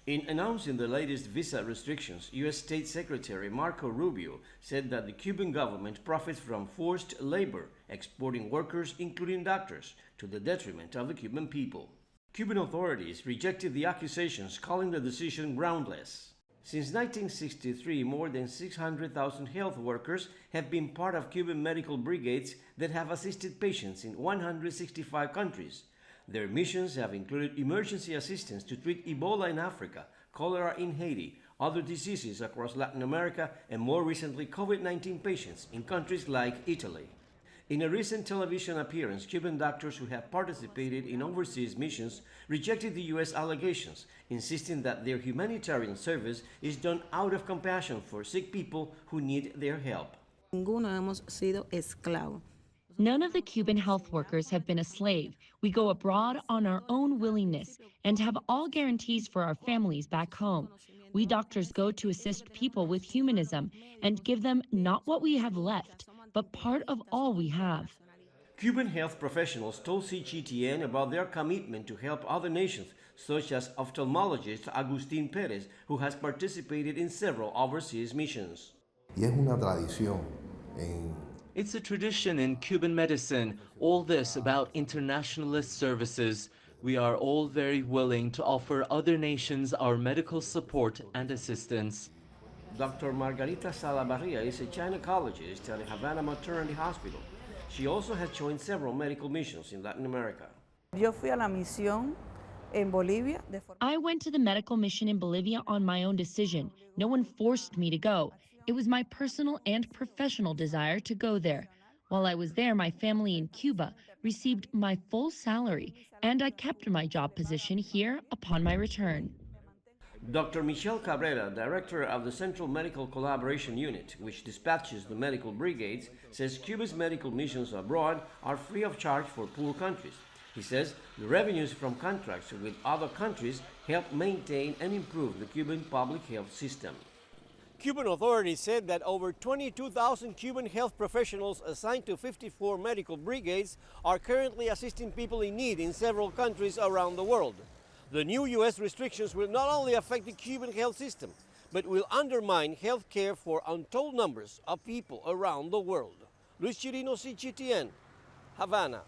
In announcing the latest visa restrictions, U.S. State Secretary Marco Rubio said that the Cuban government profits from forced labor, exporting workers, including doctors, to the detriment of the Cuban people. Cuban authorities rejected the accusations, calling the decision groundless. Since 1963, more than 600,000 health workers have been part of Cuban medical brigades that have assisted patients in 165 countries. Their missions have included emergency assistance to treat Ebola in Africa, cholera in Haiti, other diseases across Latin America, and more recently COVID-19 patients in countries like Italy. In a recent television appearance, Cuban doctors who have participated in overseas missions rejected the U.S. allegations, insisting that their humanitarian service is done out of compassion for sick people who need their help. Ninguno hemos sido esclavos. None of the Cuban health workers have been a slave. We go abroad on our own willingness and have all guarantees for our families back home. We doctors go to assist people with humanism and give them not what we have left, but part of all we have. Cuban health professionals told CGTN about their commitment to help other nations, such as ophthalmologist Agustin Perez, who has participated in several overseas missions. Y es una tradición en It's a tradition in Cuban medicine, all this about internationalist services. We are all very willing to offer other nations our medical support and assistance. Dr. Margarita Salabarria is a gynecologist at the Havana Maternity Hospital. She also has joined several medical missions in Latin America. Yo fui a la misión en Bolivia. I went to the medical mission in Bolivia on my own decision. No one forced me to go. It was my personal and professional desire to go there. While I was there, my family in Cuba received my full salary, and I kept my job position here upon my return. Dr. Michelle Cabrera, director of the Central Medical Collaboration Unit, which dispatches the medical brigades, says Cuba's medical missions abroad are free of charge for poor countries. He says the revenues from contracts with other countries help maintain and improve the Cuban public health system. Cuban authorities said that over 22,000 Cuban health professionals assigned to 54 medical brigades are currently assisting people in need in several countries around the world. The new U.S. restrictions will not only affect the Cuban health system, but will undermine health care for untold numbers of people around the world. Chirino, CGTN, Havana.